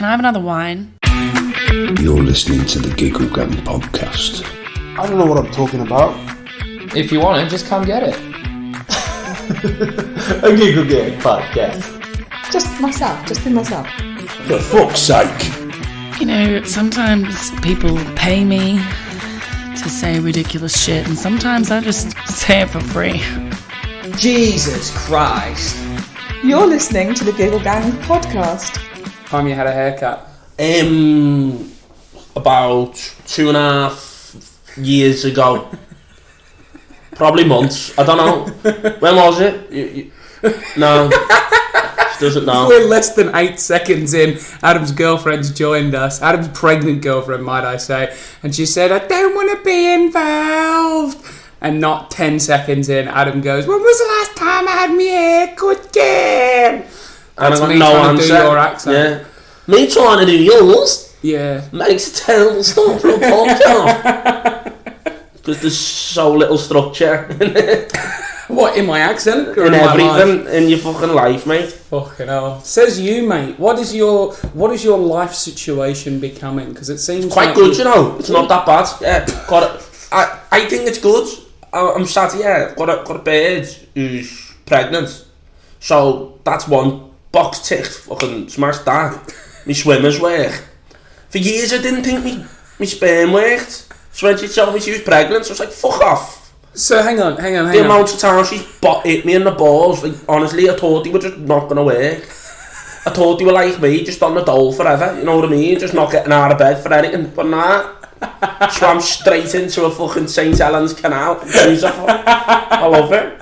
can I have another wine? You're listening to the Giggle Gang podcast. I don't know what I'm talking about. If you want it, just come get it. A Giggle Gang podcast. Just be myself. For fuck's sake. You know, sometimes people pay me to say ridiculous shit, and sometimes I just say it for free. Jesus Christ. You're listening to the Giggle Gang podcast. Time you had a haircut? About 2.5 years ago. Probably months. I don't know. When was it? No. She doesn't know. We're less than 8 seconds in. Adam's girlfriend's joined us. Adam's pregnant girlfriend, might I say. And she said, I don't want to be involved. And not 10 seconds in, Adam goes, when was the last time I had my hair cut again? And That's I got me no trying answer. to do your accent. Yeah. Me trying to do yours Yeah. makes a terrible start for a podcast. Because there's so little structure What, in my accent? Or in in my life? everything in your fucking life, mate. Fucking hell. Says you, mate. What is your life situation becoming? Because it seems Quite like good, you know. It's not that bad. Yeah, got it. I think it's good. I'm sat here. Got a bird who's pregnant. So that's one box ticked. Fucking smashed that. My swimmers work. For years I didn't think me sperm worked. So when she told me she was pregnant, I was like, fuck off. So hang on. The amount of times she's hit me in the balls, like, honestly, I thought they were just not going to work. I thought they were like me, just on the dole forever, you know what I mean? Just not getting out of bed for anything. But nah, swam straight into a fucking St Helens Canal. I love it.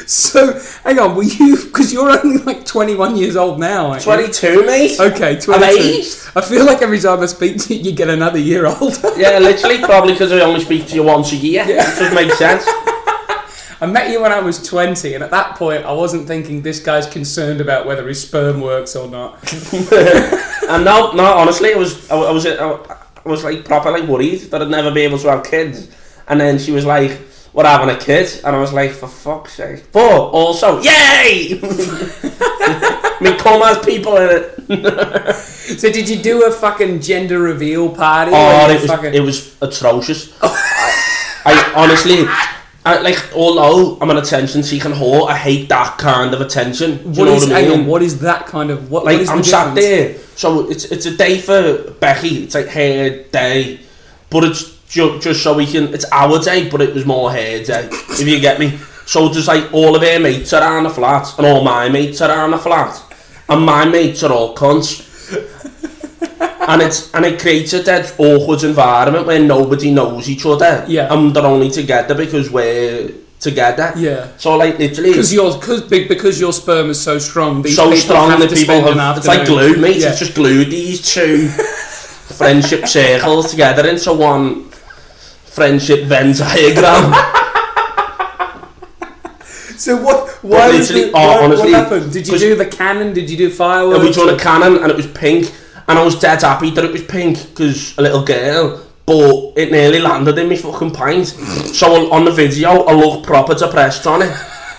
So, hang on, were you... Because you're only like 21 years old now, aren't you? 22, mate. Okay, 22. I'm aged. I feel like every time I speak to you, you get another year older. Yeah, literally, probably because I only speak to you once a year. Yeah. It just makes sense. I met you when I was 20, and at that point, I wasn't thinking this guy's concerned about whether his sperm works or not. And no, honestly, I was like properly worried that I'd never be able to have kids. And then she was like, we're having a kid. And I was like, for fuck's sake. But also, yay! Me come has people in it. So did you do a fucking gender reveal party? Oh, it was atrocious. I honestly... although I'm an attention-seeking whore, I hate that kind of attention. Do you know what I mean? What is that kind of... What Like, is the I'm sat difference? there, so it's a day for Becky, it's like her day, but it's just so we can, it's our day, but it was more her day, if you get me. So there's like all of her mates around the flat, and all my mates around the flat, and my mates are all cunts. And it creates a dead awkward environment where nobody knows each other. Yeah. And they're only together because we're together. Yeah. So like literally, because your sperm is so strong. These so people strong have that to people spend an have. It's like afternoon. glue, mate. Yeah. It's just glued these two friendship circles together into one friendship Venn diagram. So what honestly, happened? Did you do the cannon? Did you do fireworks? And we done a cannon, and it was pink. And I was dead happy that it was pink because a little girl, but it nearly landed in my fucking pint. So on the video, I looked proper depressed on it.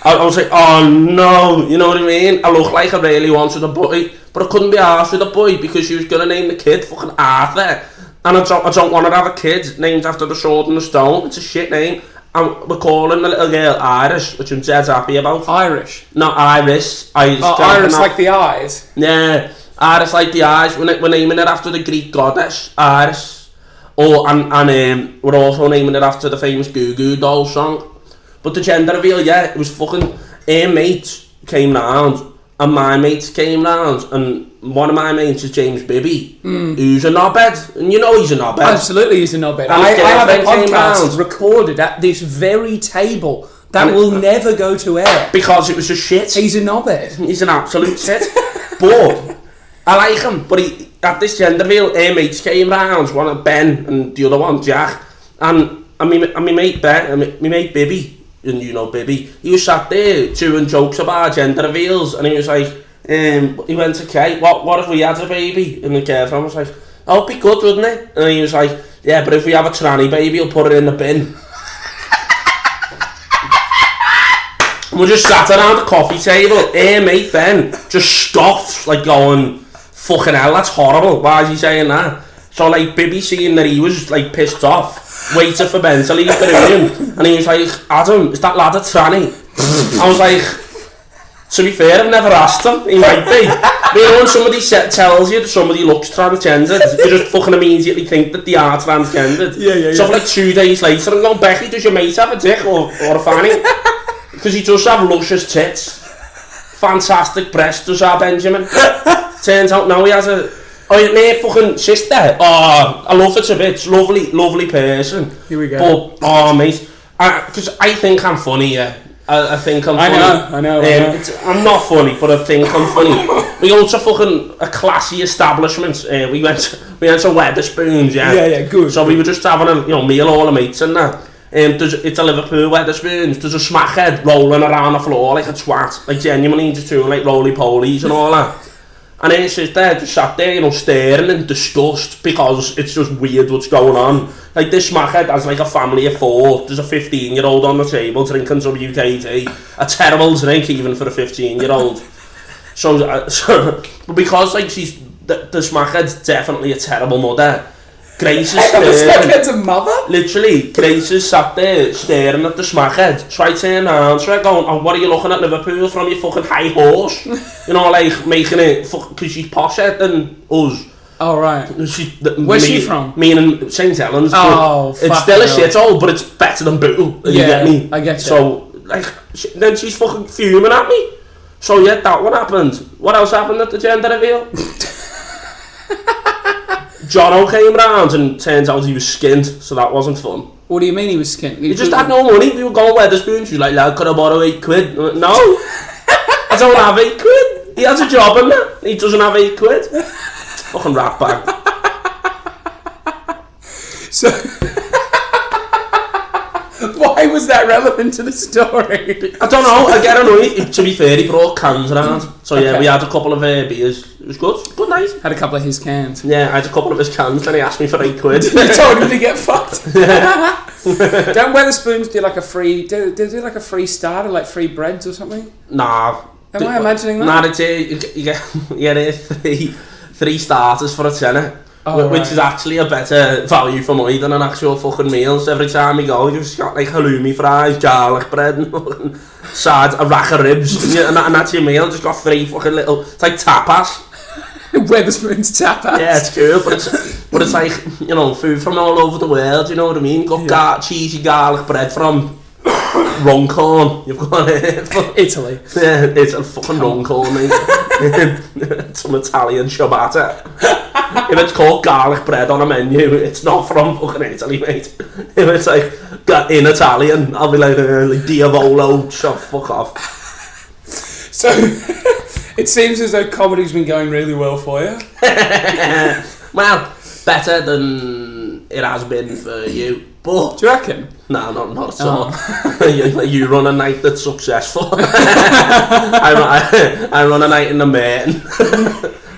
I was like, oh no, you know what I mean? I looked like I really wanted a boy, but I couldn't be arsed with a boy because she was going to name the kid fucking Arthur. And I don't want to have a kid named after the sword and the stone. It's a shit name. And we're calling the little girl Iris, which I'm dead happy about. Irish? Not Iris. Iris like the eyes? Yeah. Iris like the eyes. We're naming it after the Greek goddess Iris. And we're also naming it after the famous Goo Goo Doll song. But the gender reveal, yeah, it was fucking... Her mate came round, and my mates came round, and one of my mates is James Bibby, who's a knobhead, and you know he's a knobhead. Absolutely, he's a knobhead. And I have a his girlfriend came podcast round. recorded at this very table that And will never go to air. Because it was just shit. He's a knobhead. He's an absolute shit. But I like him. But at this gender reveal, her mates came round, one of Ben and the other one Jack, and my mate Ben, and my mate Bibby, and you know Bibby, he was sat there doing jokes about gender reveals, and he was like, he went to Kate, what if we had a baby? And the girlfriend was like, oh, it'd be good, wouldn't it? And he was like, yeah, but if we have a tranny baby, we'll put it in the bin. And we just sat around the coffee table, mate Ben just scoffed, like going, fucking hell, that's horrible. Why is he saying that? So like Bibby seeing that he was like pissed off, waited for Ben to leave the room, and he was like, Adam, is that lad a tranny? I was like, to be fair, I've never asked him. He might be. You know, when somebody tells you that somebody looks transgendered, you just fucking immediately think that they are transgendered. Yeah. So for like 2 days later, I'm going, Becky, does your mate have a dick or a fanny? Because he does have luscious tits. Fantastic breasts does our Benjamin. Turns out now he has a... Oh, your mate fucking sister. Oh, I love it a bit. Lovely person. Here we go. But, oh, mate. Because I think I'm funny, yeah. I think I'm funny. I know. I'm not funny, but I think I'm funny. We go to fucking a classy establishment. We went to Wetherspoons, yeah. Yeah, good. So we were just having a meal, all the mates and that. It's a Liverpool Wetherspoons. There's a smackhead rolling around the floor like a twat. Like genuinely just doing like roly-polies and all that. And then she's there, just sat there, staring in disgust because it's just weird what's going on. Like this smackhead has like a family of 4. There's a 15-year-old on the table drinking some UKT. A terrible drink even for a 15-year-old. So because like the smackhead's definitely a terrible mother. Grace is staring. Smackhead's a mother? Literally, Grace is sat there staring at the smackhead. So I turn around, so I go, oh, what are you looking at Liverpool from, you fucking high horse? Like making it, because she's posher than us. Oh, right. Where's she from? Meaning St Helens. Oh, fuck. It's still a shithole, but it's better than Bootle. You get me? I get you. So, like, then she's fucking fuming at me. So, yeah, that one happened. What else happened at the gender reveal? Jono came round and turns out he was skinned, so that wasn't fun. What do you mean he was skinned? He just had no money. We were going Wetherspoons. She was like, lad, could I borrow 8 quid? No, I don't have 8 quid. He has a job in that. He doesn't have 8 quid. Fucking rat bag. So, why was that relevant to the story? I don't know. I get annoyed. To be fair, he brought cans around. So yeah, we had a couple of beers. It was good. Good night. Had a couple of his cans. Yeah, I had a couple of his cans. Then he asked me for 8 quid. You told him to get fucked. Don't Wetherspoons do like a free? Do they do like a free starter, like free breads or something? Nah. Am I imagining that? Nah, you get 3 starters for a tenner. Oh, which right. is actually a better value for money than an actual fucking meal. So every time you go, you've just got like halloumi fries, garlic bread, and fucking a rack of ribs, and that's your meal. Just got 3 fucking little. It's like tapas. Wetherspoons tapas. Yeah, it's cool, but it's like food from all over the world. You know what I mean? Got cheesy garlic bread from Runcorn. You've got it. Italy. Yeah, it's a fucking Runcorn, mate. Some Italian ciabatta. If it's called garlic bread on a menu, it's not from fucking Italy, mate. If it's like in Italian, I'll be like diavolo, shut fuck off. So, it seems as though comedy's been going really well for you. Well, better than it has been for you. But do you reckon? No, not at all. You run a night that's successful. I run a night in the main.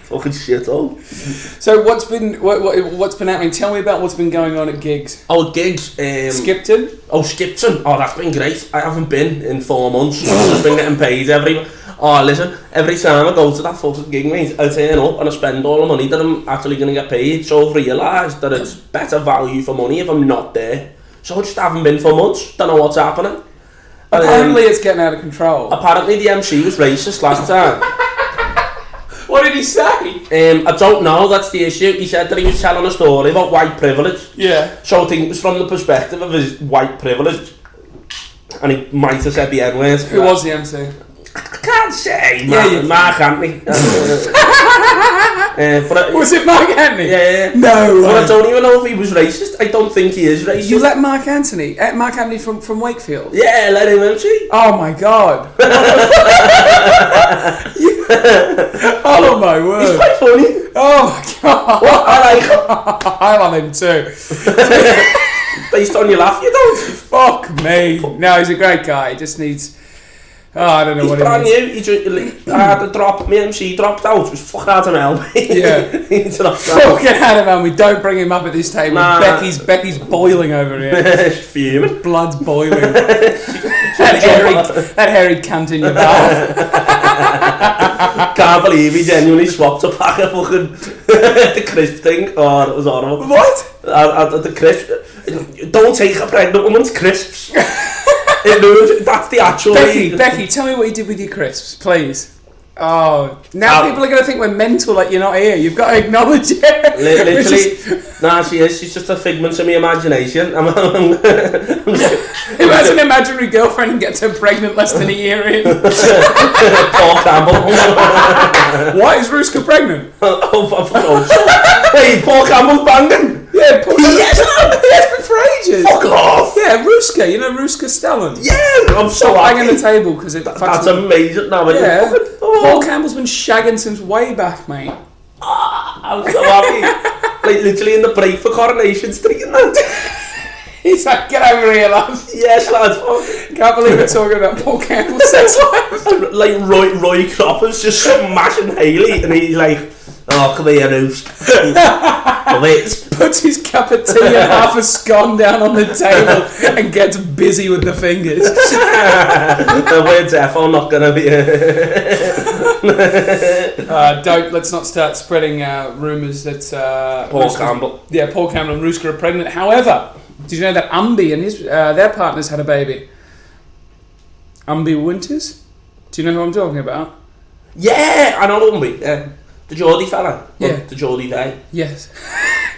Fucking shit, oh. So what's been happening? Tell me about what's been going on at gigs. Oh, gigs. Skipton? Oh, Skipton. Oh, that's been great. I haven't been in 4 months. I've just been getting paid every time I go to that fucking gig, mate, I turn up and I spend all the money that I'm actually going to get paid. So I've realised that it's better value for money if I'm not there. So I just haven't been for months. Don't know what's happening. Apparently it's getting out of control. Apparently the MC was racist last time. What did he say? I don't know, that's the issue. He said that he was telling a story about white privilege. Yeah. So I think it was from the perspective of his white privilege. And he might have said the N-word. Who was the MC? I can't say. Yeah, Mark Anthony. Was it Mark Anthony? Yeah. No. But I don't even know if he was racist. I don't think he is racist. You let Mark Anthony from Wakefield? Yeah, let him MC. Oh my god. Oh my word. He's quite funny. Oh my god. What? I love him too. Based on your laugh, you don't. Fuck me. No, he's a great guy. He just needs... I don't know he's what brand it new. I had to drop. My MC dropped out. It was fucking Adam Hughes. Yeah. He dropped out. Fucking Adam Hughes. Don't bring him up at this table. Nah. Becky's boiling over here. Fuming. Blood's boiling. that hairy cunt in your mouth. Can't believe he genuinely swapped a pack of fucking the crisp thing. Oh, it was horrible. What? The crisp. Don't take a pregnant woman's crisps. That's the actual... Becky, tell me what you did with your crisps, please. Oh, now people are going to think we're mental, like you're not here. You've got to acknowledge it. Literally, nah, she is. She's just a figment of my imagination. Who has an imaginary girlfriend and gets her pregnant less than a year in? Paul Campbell. Why is Ruska pregnant? Hey, Paul Campbell's banging. Yeah, Paul. Yes, he has been for ages. Fuck off. Yeah, Ruska. You know Ruska Stellan. Yeah, I'm so banging the table because that's amazing. No, yeah. Paul Campbell's been shagging since way back, mate. I'm so happy. Like literally in the break for Coronation Street and that. He's like, get over here, lads. Yes, lads. Can't believe we're talking about Paul Campbell's sex life. Like Roy Cropper's just smashing Hayley, and he's like, oh, come here, Noose. Puts his cup of tea and half a scone down on the table and gets busy with the fingers. We're definitely not going to be... Let's not start spreading rumours that... Paul Campbell. Yeah, Paul Campbell and Ruska are pregnant. However, did you know that Umby and his their partners had a baby? Umby Winters? Do you know who I'm talking about? Yeah, I know Umby. The Geordie fella. Yeah. The Geordie guy. Yes.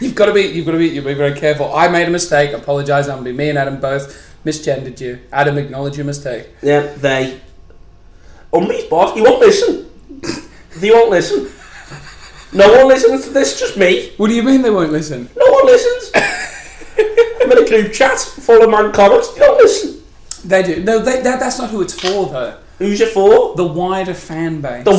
You've got to be very careful. I made a mistake. Apologise, Umby. Me and Adam both misgendered you. Adam, acknowledge your mistake. Yeah, they. Umby's boss. He won't listen. He won't listen. No one listens to this, just me. What do you mean they won't listen? No one listens. I'm in a group chat full of man comments. They don't listen. They do. No, that's not who it's for, though. Who's it for? The wider fan base. The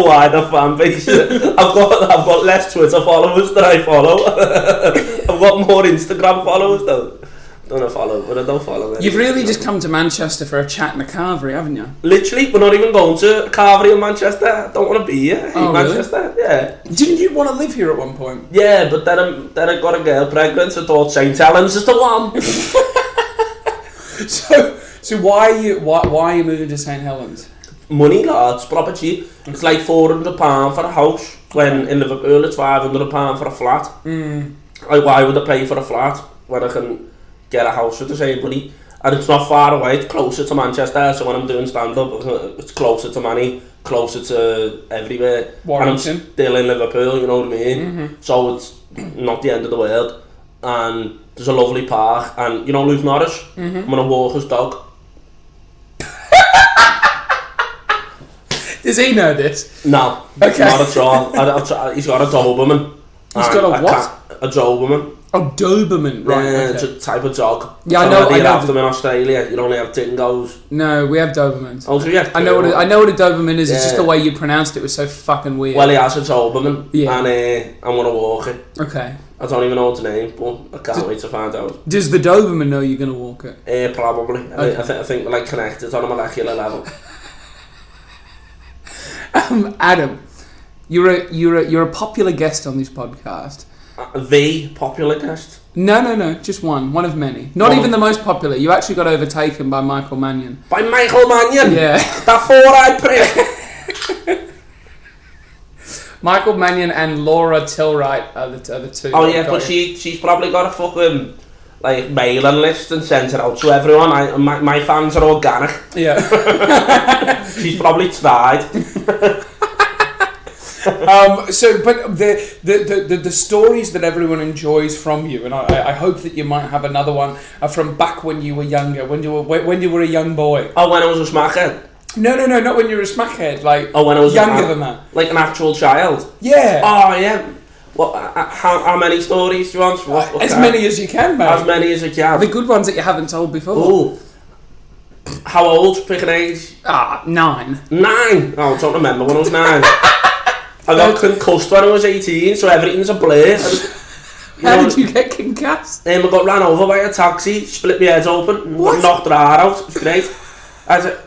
wider fan base. I've got less Twitter followers than I follow. I've got more Instagram followers though. Don't follow, but I don't follow. You've really just come to Manchester for a chat and a carvery, haven't you? Literally, we're not even going to a carvery in Manchester. I don't want to be here. Oh, Manchester, really? Yeah. Didn't you want to live here at one point? Yeah, but then I got a girl pregnant, so I thought St Helens is the one. So why are you moving to St Helens? Money, lads, proper cheap. It's like £400 for a house, when in Liverpool it's £500 for a flat. Like, why would I pay for a flat when I can get a house for the same money? And it's not far away, it's closer to Manchester, so when I'm doing stand-up, it's closer to money, closer to everywhere. Warrington. And I'm still in Liverpool, you know what I mean? So it's not the end of the world. And there's a lovely park, and you know Luke Norris? I'm going to walk his dog. Does he know this? No, okay. Not at all. He's got a Doberman. He's got a what? A Doberman. A Doberman, right? Yeah, okay. it's a type of dog. Yeah, I know. You have them in Australia. You only have dingoes. No, we have Dobermans. Oh, so yeah. I know what a Doberman is. It's just the way you pronounced it was so fucking weird. Well, he has a Doberman, yeah. And I'm gonna walk it. Okay. I don't even know its name, but I can't wait to find out. Does the Doberman know you're gonna walk it? Probably. Okay. I think we're like connected on a molecular level. Adam, you're a popular guest on this podcast. The popular guest? No, just one of many. Not even the most popular. You actually got overtaken by Michael Mannion. By Michael Mannion? Yeah. That four-eyed prick. Michael Mannion and Laura Tilwright are the two. Oh yeah, but she's probably got a fucking like mailing list and sent it out to everyone. My fans are organic. Yeah. She's probably tried. But the stories that everyone enjoys from you, and I hope that you might have another one, are from back when you were younger, when you were a young boy. Oh, when I was a smackhead? No, not when you were a smackhead. Like, when I was younger than that, like an actual child. Yeah. Oh yeah. What? How many stories do you want? As many as you can, mate. As many as you can. The good ones that you haven't told before. Oh. How old? Pick an age. 9. 9. Oh, I don't remember when I was 9. I got concussed when I was 18, so everything's a blur. How did you get concussed? I got ran over by a taxi, split my head open, what? Knocked her heart out. It was great.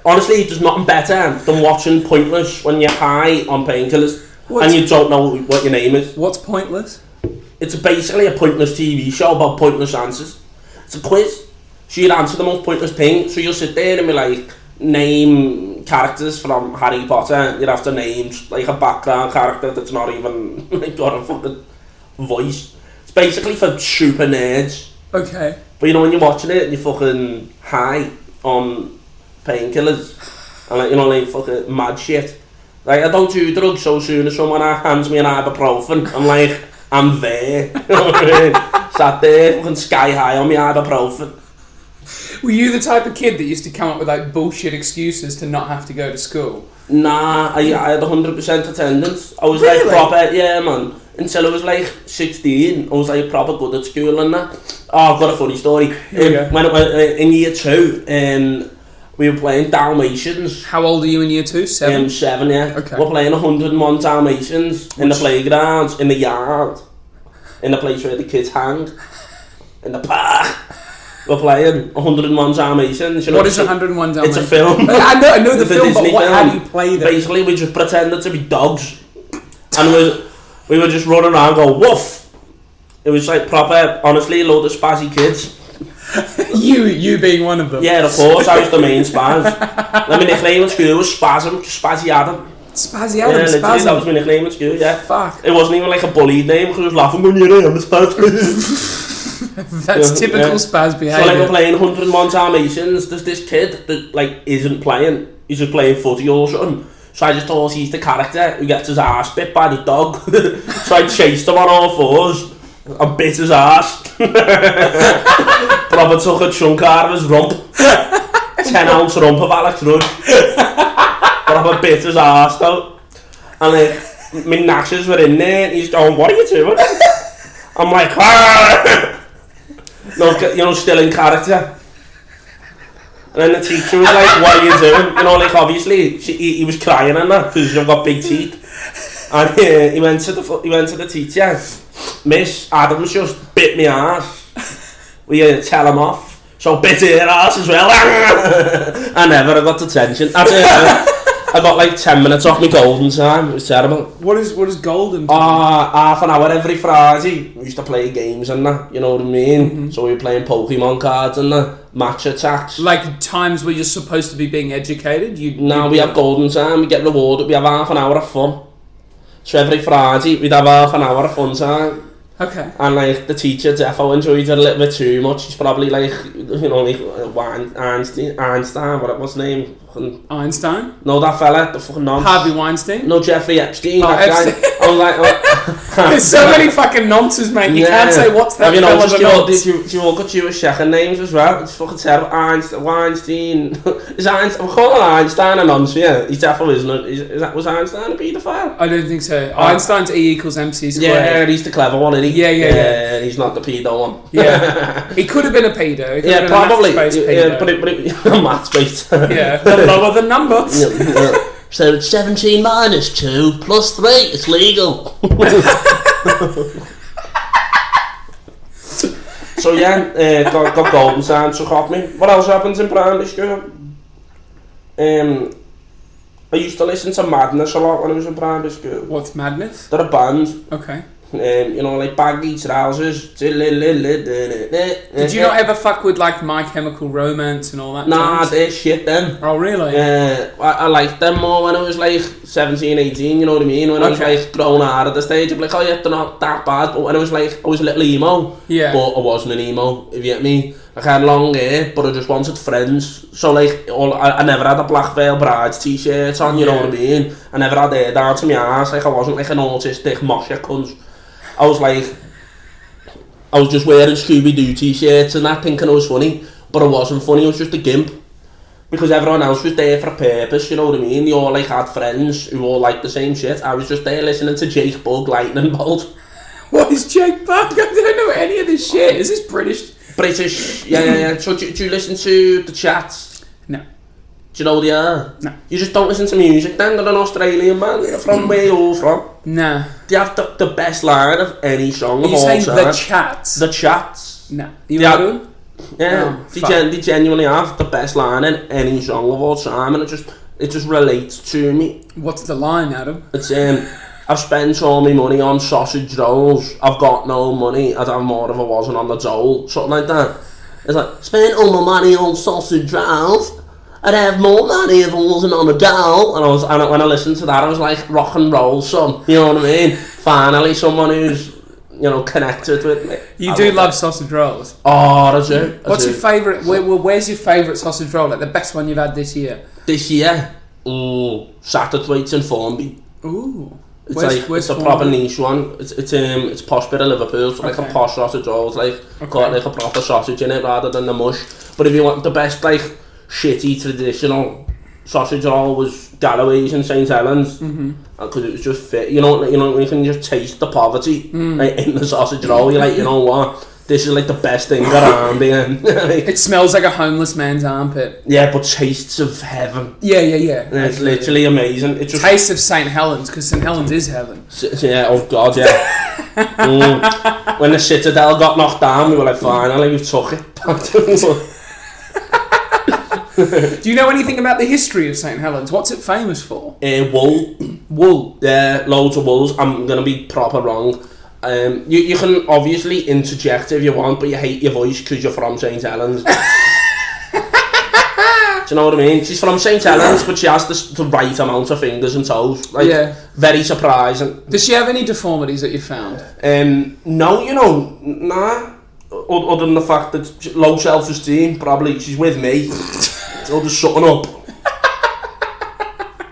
Honestly, there's nothing better than watching Pointless when you're high on painkillers and you don't know what your name is. What's Pointless? It's basically a pointless TV show about pointless answers. It's a quiz. So you'd answer the most pointless thing. So you'll sit there and be like, name characters from Harry Potter, you'd have to name like a background character that's not even like got a fucking voice. It's basically for super nerds. Okay. But you know when you're watching it, you're fucking high on painkillers and like, you know, like fucking mad shit. Like I don't do drugs, so soon as someone hands me an ibuprofen, I'm like, I'm there. You know what I mean? Sat there, fucking sky high on my ibuprofen. Were you the type of kid that used to come up with like bullshit excuses to not have to go to school? Nah, I had 100% attendance. I was Really? like proper, yeah man. Until I was like 16, I was like proper good at school and that. Oh, I've got a funny story. When in year 2, we were playing Dalmatians. How old are you in year 2? 7? 7, yeah. Okay. We're playing 101 Dalmatians in the playgrounds, in the yard, in the place where the kids hang, in the park. We're playing 101 Dalmatians. You know, What is 101 Dalmatians? It's a film. I know the It's a film, but Disney how film. do you play them? Basically, we just pretended to be dogs, and we were just running around going woof. It was like proper, honestly, a load of spazzy kids. You being one of them. Yeah, of course, I was the main spaz. Like, my nickname at school was Spazzy Adam. Spazzy Yeah, Adam, literally, that was Spazzy. my nickname at school, yeah. Fuck. It wasn't even like a bullied name, because I was laughing when you're in, I'm a spaz. That's typical spaz So behaviour. like we're playing 101 Dalmatians, there's this kid that like isn't playing, he's just playing footy or something. So I just thought he's the character who gets his arse bit by the dog. So I chased him on all fours and bit his arse. Proper took a chunk out of his rump. 10-ounce rump of Alex Rudd. Proper bit his arse though. And like, my gnashes were in there and he's going, what are you doing? I'm like, ah! No, you know, still in character. And then the teacher was like, what are you doing? You know, like obviously he was crying and that because you've got big teeth. And he went to the teacher, Miss Adams just bit me ass. We tell him off. So bit her ass as well. I never got detention. I got like 10 minutes off my golden time. It was terrible. What is golden? Half an hour every Friday. We used to play games and that, you know what I mean? Mm-hmm. So we were playing Pokemon cards and that, match attacks. Like times where you're supposed to be being educated? We have golden time, we get rewarded, we have half an hour of fun. So every Friday we'd have half an hour of fun time. Okay. And like the teacher defo enjoyed it a little bit too much. He's probably like, you know, like Einstein, what's his name? Einstein? No, that fella, the fucking nonce. Harvey Weinstein? No, Jeffrey Epstein. Oh, that Epstein. guy. I was like, There's so many fucking nonces, mate. You can't say what's that Have you fella noticed the nonce. you all got Jewish second names as well? It's fucking terrible. Weinstein. Is Einstein? I'm calling Einstein a nonce, yeah. He's definitely isn't. Was Einstein a paedophile? I don't think so. Einstein's E equals MC squared. Yeah, he's the clever one, isn't he? Yeah. He's not the pedo one. Yeah. He could have been a pedo. He could have Yeah, been probably. A maths-based Yeah, pedo. but it maths-based. Yeah, the lower the number. So it's 17 minus 2 plus 3, it's legal. So yeah, got golden time, took off me. What else happens in primary school? I used to listen to Madness a lot when I was in primary school. What's Madness? They're a band. Okay. You know, like baggy trousers. Did you not ever fuck with like My Chemical Romance and all that? Nah, jazz? they're shit then. Oh really? I liked them more when I was like 17, 18, you know what I mean? When I was like grown out at the stage, I'd be like, oh yeah, they're not that bad. But when I was like, I was a little emo. Yeah. But I wasn't an emo, if you get me. Like, I had long hair, but I just wanted friends. So like, I never had a Black Veil Brides t-shirt on, you know what I mean? I never had hair down to my ass, like I wasn't like an autistic mosher cunt. I was just wearing Scooby-Doo t-shirts and that, thinking I was funny, but I wasn't funny, I was just a gimp. Because everyone else was there for a purpose, you know what I mean? They all like had friends who all liked the same shit. I was just there listening to Jake Bugg, Lightning Bolt. What is Jake Bugg? I don't know any of this shit. Is this British? British, yeah. So do you listen to the Chats? No. Do you know what they are? No. You just don't listen to music then? They're an Australian band. They're from where you're from. Nah. They have the best line of any song Are of you all saying time. the Chats? The Chats. No. You Yeah. know them? Yeah, Oh, they genuinely have the best line in any song of all time, and it just relates to me. What's the line, Adam? It's I've spent all my money on sausage rolls. I've got no money. I'd have more if I wasn't on the dole. Something like that. It's like, spent all my money on sausage rolls. I'd have more money if I wasn't on a dole. And when I listened to that, I was like, rock and roll, son. You know what I mean? Finally, someone who's, connected with me. You do love sausage rolls. Oh, that's it. What's your favourite? Where's your favourite sausage roll? Like the best one you've had this year? This year? Satterthwaite's in Formby. Ooh. It's a proper niche one. It's posh bit of Liverpool. It's like a posh sausage roll. It's got like a proper sausage in it rather than the mush. But if you want the best like shitty traditional sausage roll, was Galloway's in St Helens, because it was just fit. You can just taste the poverty like, in the sausage roll. You're like, you know what? This is like the best thing around here. It smells like a homeless man's armpit. Yeah, but tastes of heaven. Yeah. And it's literally amazing. It just tastes of St Helens, because St Helens is heaven. Yeah, oh god, yeah. When the Citadel got knocked down, we were like, finally, we took it. Do you know anything about the history of St Helens? What's it famous for? Wool. Yeah, loads of wools. I'm going to be proper wrong. You can obviously interject if you want, but you hate your voice because you're from St Helens. Do you know what I mean? She's from St Helens, but she has the right amount of fingers and toes. Very surprising. Does she have any deformities that you found? No, nah. Other than the fact that low self-esteem, probably she's with me. So just shutting up.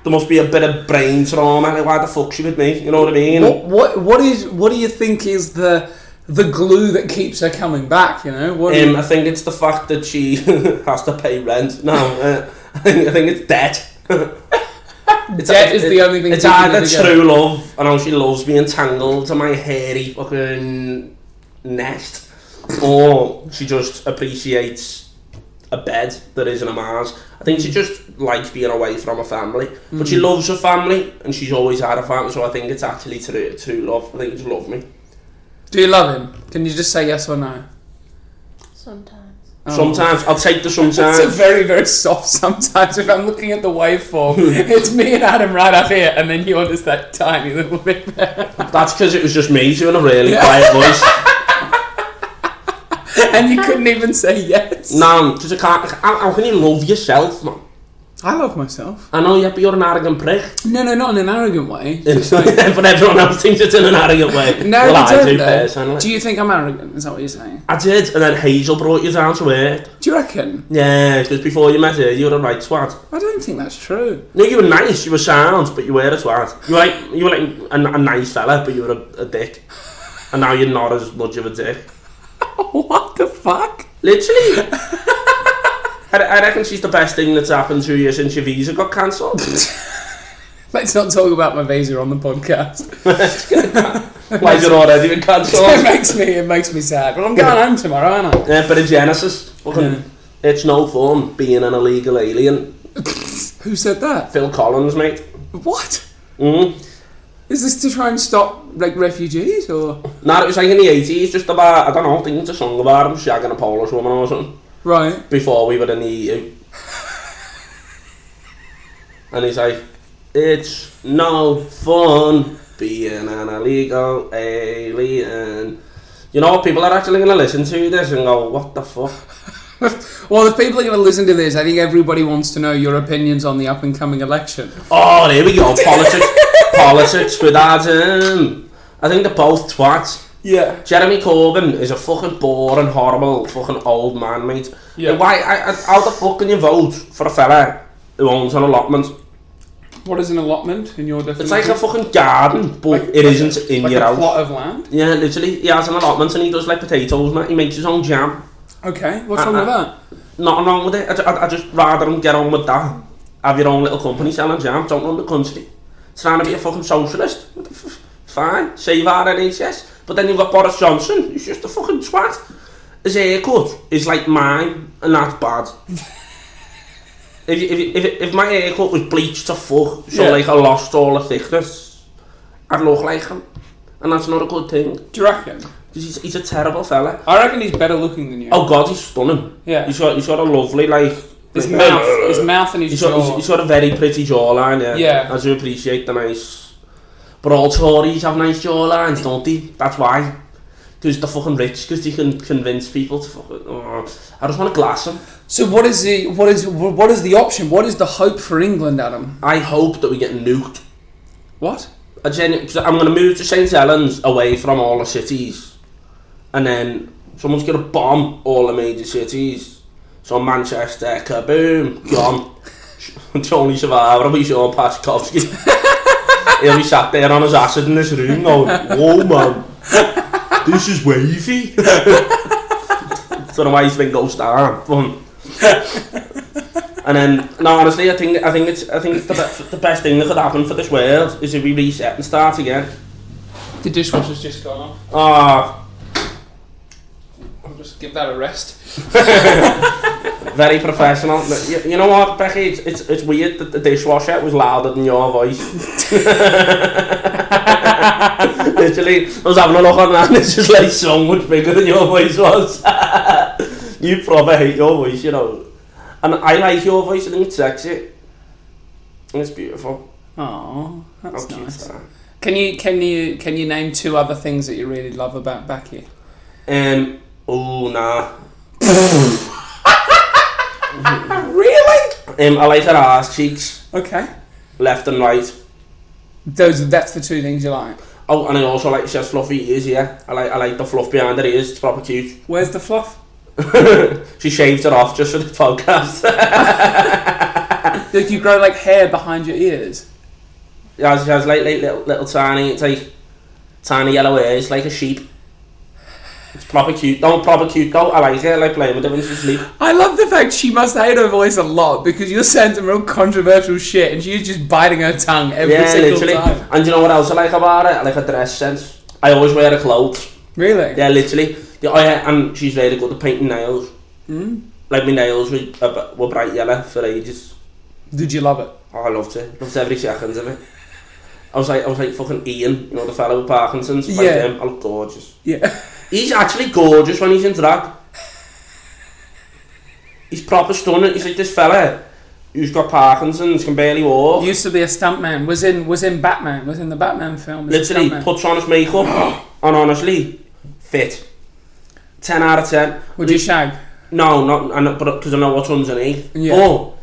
There must be a bit of brain trauma. Like, why the fuck's she with me? You know what I mean? What do you think is the glue that keeps her coming back? I think it's the fact that she has to pay rent. No, I think it's debt. Debt is the only thing. It's either true love, and how she loves being tangled to my hairy fucking nest, or she just appreciates a bed that isn't a Mars. I think she just likes being away from her family, but she loves her family, and she's always had a family. So I think it's actually true love. I think it's love me. Do you love him? Can you just say yes or no? Sometimes. Sometimes. I'll take the sometimes. It's a very, very soft sometimes. If I'm looking at the waveform, it's me and Adam right up here, and then you on just that tiny little bit there. That's because it was just me doing a really quiet voice. And you couldn't even say yes. No, because I can't. How can you love yourself, man? I love myself. I know, yeah, but you're an arrogant prick. No, not in an arrogant way. But everyone else thinks it's in an arrogant way. No, well, you I don't, do though. personally. Do you think I'm arrogant? Is that what you're saying? I did, and then Hazel brought you down to earth. Do you reckon? Yeah, because before you met her, you were a right twat. I don't think that's true. No, you were nice, you were sound, but you were a twat. You were like a nice fella, but you were a dick. And now you're not as much of a dick. What the fuck? Literally. I reckon she's the best thing that's happened to you since your visa got cancelled. Let's not talk about my visa on the podcast. Why is it already been cancelled? It makes me sad. But I'm going home tomorrow, aren't I? Yeah, but in Genesis, it's no fun being an illegal alien. Who said that? Phil Collins, mate. What? Is this to try and stop like refugees or? No, it was like in the 80s, just about, I don't know, I think it's a song about him shagging a Polish woman or something. Right. Before we were in the EU. And he's like, it's no fun being an illegal alien. You know what, people are actually going to listen to this and go, what the fuck? Well, if people are going to listen to this, I think everybody wants to know your opinions on the up-and-coming election. Oh, there we go, politics with Adam. I think they're both twats. Yeah. Jeremy Corbyn is a fucking boring, horrible, fucking old man, mate. Yeah. Like, how the fuck can you vote for a fella who owns an allotment? What is an allotment in your definition? It's like a fucking garden, but it isn't in your house. Like a plot of land? Yeah, literally. He has an allotment and he does like potatoes, man. He makes his own jam. Okay, what's wrong with that? Nothing wrong with it. I just rather than get on with that. Have your own little company selling jam. Don't run the country. Trying to be a fucking socialist. Fine. Save our NHS. But then you've got Boris Johnson, who's just a fucking twat. His haircut is like mine, and that's bad. If my haircut was bleached to fuck, so like I lost all the thickness, I'd look like him. And that's not a good thing. Do you reckon? Because he's a terrible fella. I reckon he's better looking than you. Oh god, he's stunning. Yeah. He's got a lovely, like... His mouth and his jaw. He's got a very pretty jawline, yeah. Yeah. I do appreciate the nice... But all Tories have nice jawlines, don't they? That's why. Because they're fucking rich, because they can convince people to fucking... Oh, I just want to glass them. So what is the option? What is the hope for England, Adam? I hope that we get nuked. What? Cause I'm going to move to St Helens away from all the cities. And then someone's going to bomb all the major cities. So Manchester, kaboom, gone. The only survivor will be Sean Pashkovsky. He'll be sat there on his acid in this room going, whoa man, this is wavy. Don't know why he's been ghost down. Fun. And then, no, honestly, I think it's the best thing that could happen for this world is if we reset and start again. The dishwasher's just gone off. Ah, I'll just give that a rest. very professional. You know what, Becky? It's weird that the dishwasher was louder than your voice. Literally, I was having a look on that and it's just like so much bigger than your voice was. You probably hate your voice, you know. And I like your voice, I think it's sexy. And it's beautiful. Oh, that's How cute nice. is that? Can you name 2 other things that you really love about Becky? Oh, nah. Really? I like her ass cheeks, Okay. left and right. That's the 2 things you like. Oh, and I also like she has fluffy ears, yeah. I like the fluff behind her ears, it's proper cute. Where's the fluff? She shaved it off just for the podcast. Like you grow like hair behind your ears. Yeah, she has like little tiny, it's like tiny yellow ears, like a sheep. It's proper cute. Proper cute though. I like it. I like playing with it when she sleep. I love the fact she must hate her voice a lot because you're saying some real controversial shit and she's just biting her tongue every single time. And you know what else I like about it? I like her dress sense. I always wear her clothes. Really? Yeah, literally. Yeah, and she's really good at painting nails. Like my nails were bright yellow for ages. Did you love it? Oh, I loved it. Loved every second of it. I was like fucking Ian, you know, the fellow with Parkinson's. Like him. I look gorgeous. Yeah. He's actually gorgeous when he's in drag. He's proper stunning. He's like this fella who's got Parkinson's, can barely walk. Used to be a stuntman. Was in Batman. Was in the Batman film. Literally puts on his makeup and honestly fit. 10 out of 10. Would you shag? No, not because I know what's underneath. Yeah. But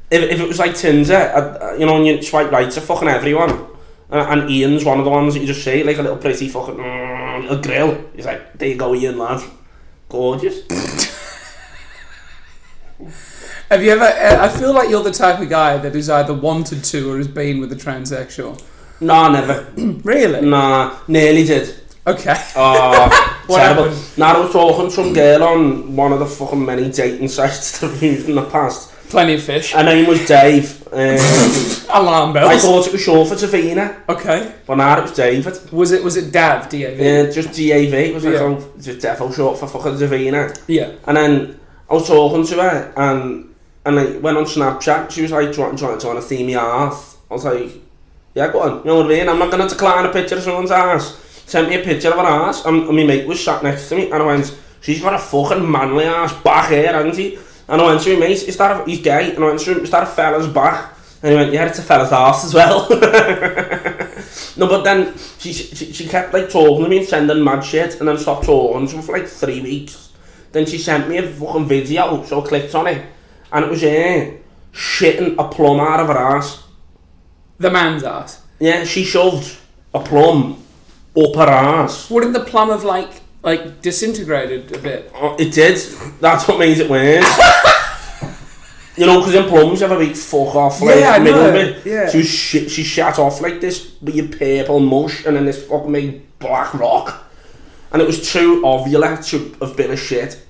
if it was like Tinder, you know, when you swipe right to fucking everyone, and Ian's one of the ones that you just see, like a little pretty fucking little grill. He's like, there you go, Ian, lad. Gorgeous. Have you ever? I feel like you're the type of guy that is either wanted to or has been with a transsexual. Nah, never. Really? Nah, nearly did. Okay. What happened? Nah, I was talking to some girl on one of the fucking many dating sites that I've used in the past. Plenty of fish. Her name was Dave. Alarm bells. I thought it was short for Davina, Okay. but now it was David. Was it Dav? D-A-V? Yeah, just D-A-V. Was like, Yeah. oh, just defo short for fucking Davina. Yeah. And then I was talking to her, and I went on Snapchat. She was like, trying to see me ass. I was like, yeah, go on. You know what I mean? I'm not going to decline a picture of someone's ass. Sent me a picture of her ass, and my mate was sat next to me, and I went, she's got a fucking manly ass back here, hasn't she? And I went to my mate, he's gay, and I went to him, is that a fella's back? And he went, yeah, it's a fella's ass as well. No, but then she kept like talking to me and sending mad shit, and then stopped talking to me for like 3 weeks. Then she sent me a fucking video, so I clicked on it, and it was shitting a plum out of her ass. The man's ass. Yeah, she shoved a plum up her ass. Wouldn't the plum have like disintegrated a bit? It did. That's what makes it worse. You know, because in plums you have a big fuck off like Yeah, I middle know. bit. Yeah. So she shat off like this with your purple mush and then this fucking big black rock. And it was too ovulate to have been a shit.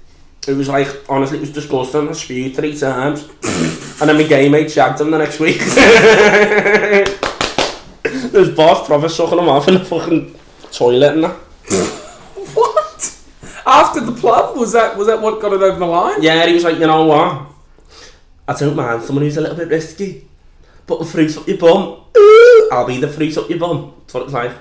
It was like, honestly, it was disgusting. I spewed 3 times. And then my gay mate shagged him the next week. There's boss proper sucking him off in the fucking toilet and that. What? After the plum? Was that what got it over the line? Yeah, he was like, you know what? I don't mind someone who's a little bit risky. Put the fruit up your bum. I'll be the fruit up your bum. That's what it's like.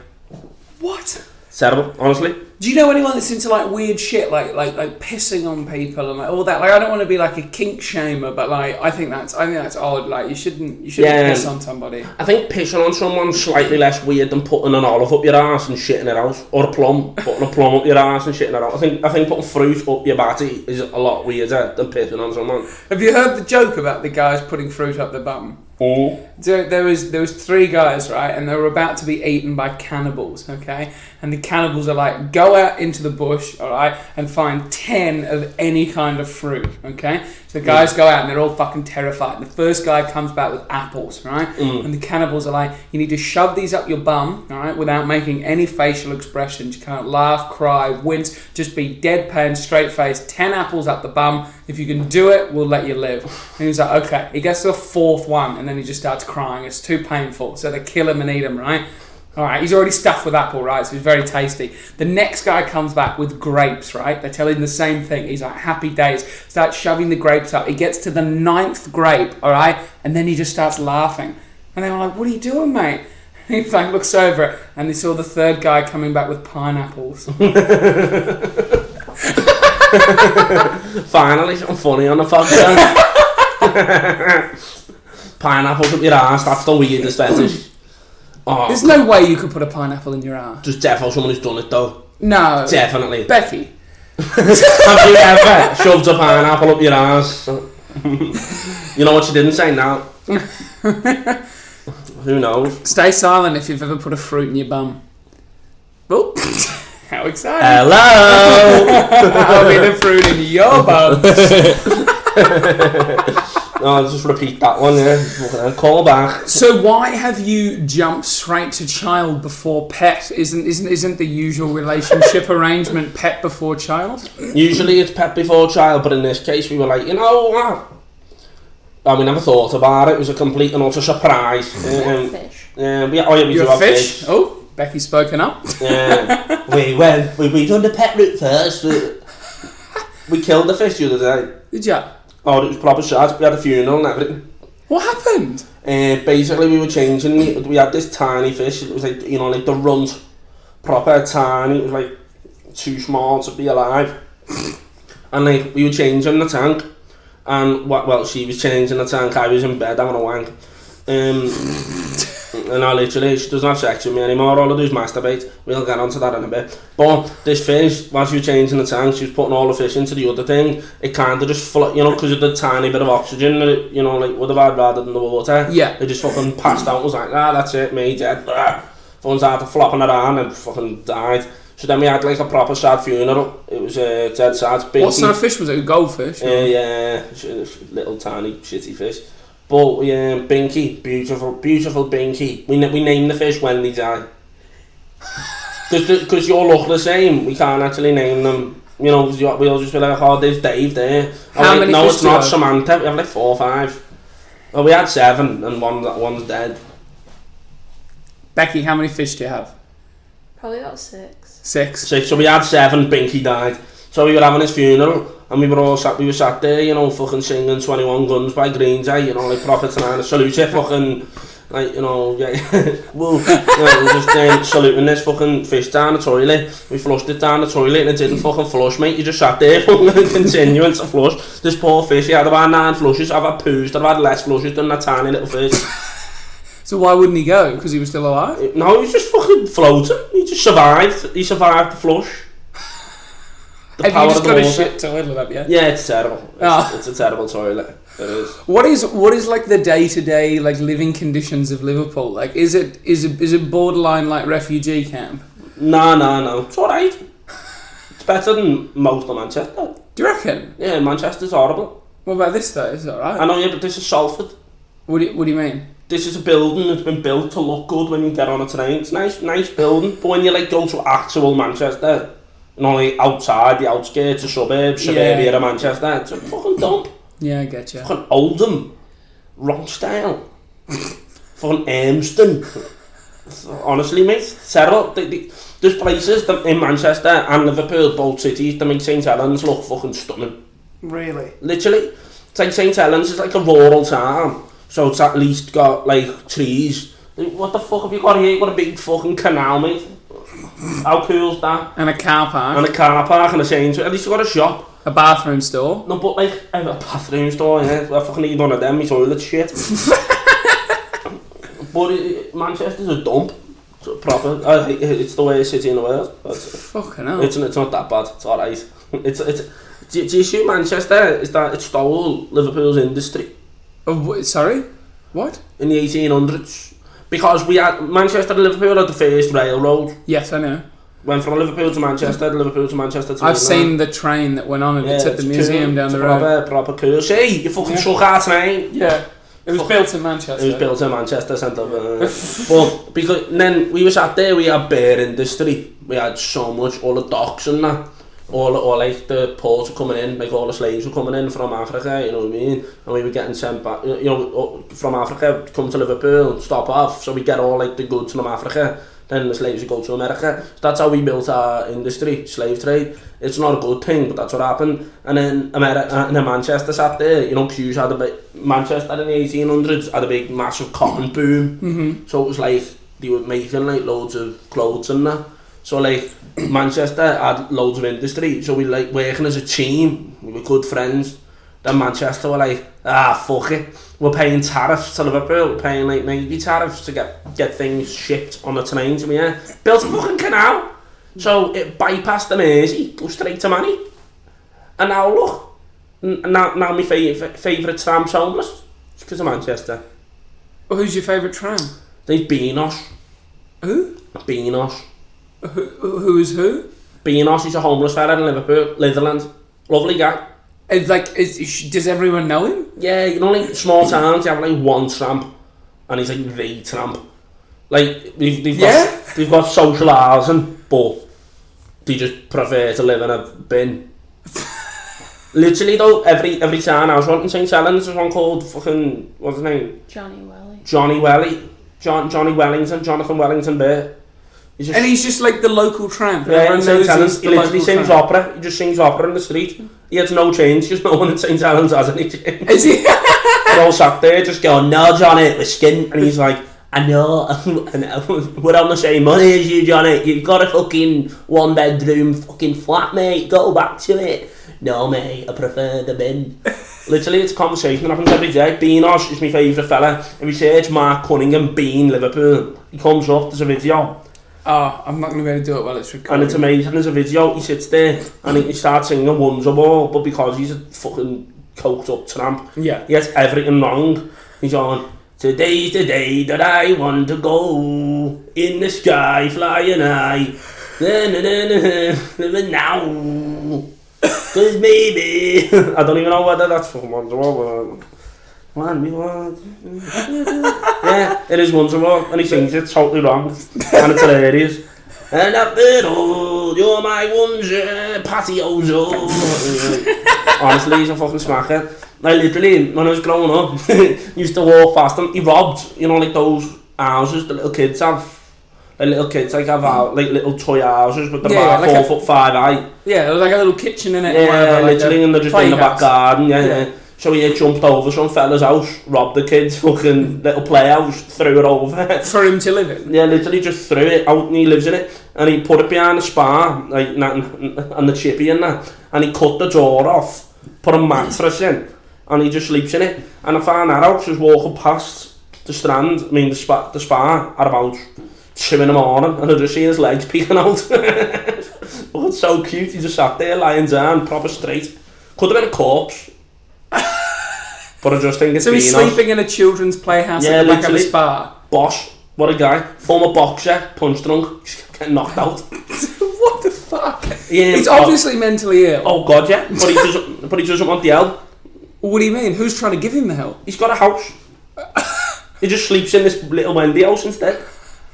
What? Terrible, honestly. Do you know anyone that's into like weird shit, like pissing on people and like all that? Like, I don't want to be like a kink shamer, but like I think that's odd. Like, you shouldn't piss on somebody. I think pissing on someone's slightly less weird than putting an olive up your ass and shitting it out, or a plum, putting a plum up your ass and shitting it out. I think putting fruit up your batty is a lot weirder than pissing on someone. Have you heard the joke about the guys putting fruit up their bum? Oh. There was 3 guys, right, and they were about to be eaten by cannibals, okay? And the cannibals are like, go out into the bush, all right, and find 10 of any kind of fruit, okay? So the guys go out and they're all fucking terrified. The first guy comes back with apples, right? And the cannibals are like, you need to shove these up your bum, all right, without making any facial expressions. You can't laugh, cry, wince, just be deadpan, straight-faced, 10 apples up the bum. If you can do it, we'll let you live. And he's like, okay. He gets to the 4th one, and then he just starts crying. It's too painful. So they kill him and eat him, right? All right, he's already stuffed with apple, right? So he's very tasty. The next guy comes back with grapes, right? They tell him the same thing. He's like, happy days. Starts shoving the grapes up. He gets to the 9th grape, all right? And then he just starts laughing. And they were like, what are you doing, mate? And he like looks over, and they saw the 3rd guy coming back with pineapples. Finally, something funny on the podcast. Pineapples up your ass, that's the weirdest fetish. Oh, there's no way you could put a pineapple in your ass. There's definitely someone who's done it though. No. Definitely. Becky. Have you ever shoved a pineapple up your ass? You know what she didn't say now? Who knows? Stay silent if you've ever put a fruit in your bum. Oh, how exciting. Hello! That'll be the fruit in your bum. No, I'll just repeat that one, yeah. Call back. So why have you jumped straight to child before pet? Isn't the usual relationship arrangement pet before child? Usually it's pet before child, but in this case we were like, you know what? Oh, we never thought about it. It was a complete and utter surprise. Fish. Yeah, we do have fish. Oh, Becky's spoken up. We done the pet route first. We killed the fish the other day. Did ya? Oh, it was proper sad. We had a funeral and everything. What happened? Basically, we were changing. We had this tiny fish. It was like, you know, like the runt, proper tiny. It was like too small to be alive. And like we were changing the tank, and well, she was changing the tank. I was in bed having a wank. And I literally, she doesn't have sex with me anymore. All I do is masturbate. We'll get onto that in a bit. But this fish, while she was changing the tank, she was putting all the fish into the other thing. It kind of just float, you know, because of the tiny bit of oxygen that it, you know, like would have had rather than the water. Yeah. It just fucking passed out. Was like, that's it, me dead. Fucking started flopping around and fucking died. So then we had like a proper sad funeral. It was dead sad. What sort of fish was it? A goldfish? Yeah, little tiny shitty fish. But Binky, beautiful Binky. We name the fish when they die. Because you all look the same, we can't actually name them. You know, we'll just be like, oh, there's Dave there. How many no, fish it's not Samantha. We have like 4 or 5. Well, we had 7 and one's dead. Becky, how many fish do you have? Probably about 6. 6. So we had 7, Binky died. So we were having his funeral, and we were sat there, you know, fucking singing 21 Guns by Green Day, you know, like proper tonight, salute it, fucking, like, you know, yeah, woo, you know, we just saluting this fucking fish down the toilet. We flushed it down the toilet, and it didn't fucking flush, mate. You just sat there, fucking continuing to flush. This poor fish, he had about 9 flushes. I've had poos that have had less flushes than that tiny little fish. So why wouldn't he go? Because he was still alive? No, he was just fucking floating. He just survived. He survived the flush. Have you just got a shit toilet up yet? Yeah, it's terrible. It's a terrible toilet. It is. What is like the day-to-day like living conditions of Liverpool? Like, is it borderline like refugee camp? No. It's alright. It's better than most of Manchester. Do you reckon? Yeah, Manchester's horrible. What about this though? Is it alright? I know, yeah, but this is Salford. What do you mean? This is a building that's been built to look good when you get on a train. It's nice building. But when you like go to actual Manchester, you know, like outside the outskirts, the suburbia of Manchester, it's a fucking dump. Yeah, I get you. Fucking Oldham, Rochdale, fucking Elmston. Honestly, mate, terrible. There's places in Manchester and Liverpool, both cities, that make St Helens look fucking stunning. Really? Literally. It's like St Helens is like a rural town, so it's at least got like trees. What the fuck have you got here? You've got a big fucking canal, mate. How cool's that? And a car park. And a car park and a Sainsbury's. At least you got a shop. A bathroom store. No, but like a bathroom store, yeah. I fucking need one of them, my toilet shit. But Manchester's a dump. It's proper. It's the worst city in the world. Fucking hell. It's not that bad. It's alright. The issue Manchester is that it stole Liverpool's industry. Oh, sorry? What? In the 1800s. Because Manchester and Liverpool had the first railroad. Yes, I know. Went from Liverpool to Manchester to Manchester to I've seen the train that went on and it's at the museum cool. down the road. Proper cool. See, you fucking shook our train. Yeah. It was built in Manchester. It was built in Manchester, St Helens. But because then we were sat there, we had bear industry. We had so much, all the docks and that. All like the ports were coming in, like all the slaves were coming in from Africa, you know what I mean? And we were getting sent back, you know, from Africa, come to Liverpool, stop off, so we get all like the goods from Africa, then the slaves would go to America. So that's how we built our industry, slave trade. It's not a good thing, but that's what happened. And then Manchester sat there, you know, Hughes had Manchester in the 1800s had a big massive cotton boom. Mm-hmm. So it was like, they were making like loads of clothes and that. So like, Manchester had loads of industry, so we like working as a team, we were good friends. Then Manchester were like, fuck it, we're paying tariffs to Liverpool, we're paying like Navy tariffs to get things shipped on the train to me, yeah. Built a fucking canal, so it bypassed the Mersey, go straight to Manny. And now look, now my favourite tram's homeless, it's because of Manchester. Well, who's your favourite tram? They've Beanos. Who? Beanos. Who is who? Beanos is a homeless fella in Liverpool, Netherlands. Lovely guy. It's like, does everyone know him? Yeah, you know, like small towns, you have like one tramp, and he's like the tramp. Like they've got social housing, but they just prefer to live in a bin. Literally though, every town I was in St Helens, there's one called fucking, what's his name? Jonathan Wellington Bear. He's just like the local tramp. Yeah, in St Helens, he literally sings opera. He just sings opera in the street. He has no change, just no one in St Helens has any change. Is he? They're all sat there just going, no Johnny, we're skin. And he's like, I know, we're on the same money as you Johnny. You've got a fucking 1-bedroom fucking flat mate, go back to it. No mate, I prefer the bin. Literally it's a conversation that happens every day. Beanos is my favourite fella. If you search Mark Cunningham, Bean, Liverpool, he comes up, there's a video. Oh, I'm not going to be able to do it while it's recording. And it's amazing, there's a video, he sits there and he starts singing Wonderwall, but because he's a fucking coked up tramp, yeah, he gets everything wrong. He's on, today's the day that I want to go, in the sky flying high, living now, cause maybe, I don't even know whether that's fucking Wonderwall, but... yeah, it is Wonderwall, and he sings it totally wrong, and it's hilarious. And that fiddle, you're my wonder, patiozo. Honestly, he's a fucking smacker. Like literally, when I was growing up, used to walk past him. He robbed, you know, like those houses the little kids have. Like little kids like have like little toy houses, but they're about like 4'5" high. Yeah, there's like a little kitchen in it. Yeah, like literally, and they're just in the back garden. Yeah. So he had jumped over some fella's house, robbed the kid's fucking little playhouse, threw it over. For him to live in? Yeah, literally just threw it out and he lives in it. And he put it behind the spa, like, and the chippy and that. And he cut the door off, put a mattress in, and he just sleeps in it. And I found that out, just walking past the strand, the spa, at about 2 in the morning, and I just seen his legs peeking out. Oh, it's so cute, he just sat there lying down, proper straight. Could have been a corpse. But I just think it's so he's sleeping in a children's playhouse at the back of the spa. Bosh, what a guy. Former boxer, punch drunk, getting knocked out. What the fuck? Yeah, he's obviously mentally ill. Oh god, yeah. But he doesn't want the help. What do you mean? Who's trying to give him the help? He's got a house. He just sleeps in this little Wendy house instead.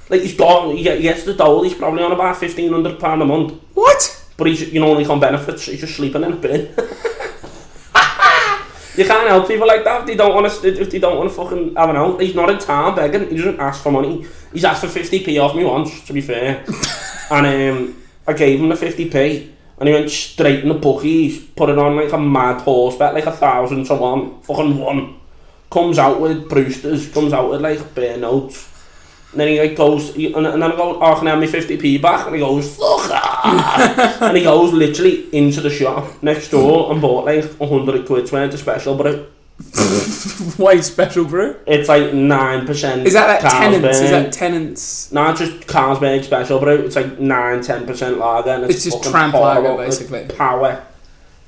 Like he gets the dole. He's probably on about £1,500 a month. What? But he's only on benefits. He's just sleeping in a bin. You can't help people like that if they don't want to fucking have an out. He's not in town begging. He doesn't ask for money. He's asked for 50p off me once, to be fair. And I gave him the 50p, and he went straight in the bookies, put it on like a mad horse bet, like 1,000 to 1, fucking won. Comes out with Brewsters, comes out with like bare notes. And then he like goes, and then I go, oh, can I have my 50p back? And he goes, fuck off! And he goes literally into the shop next door and bought like 100 quid worth of special brew. Why special brew? It's like 9%. Is that Tennant's? Carlsberg. Is that Tennant's? No, it's just Carlsberg special brew. It's like 9-10% lager. And It's just fucking tramp horrible. lager, basically. It's power.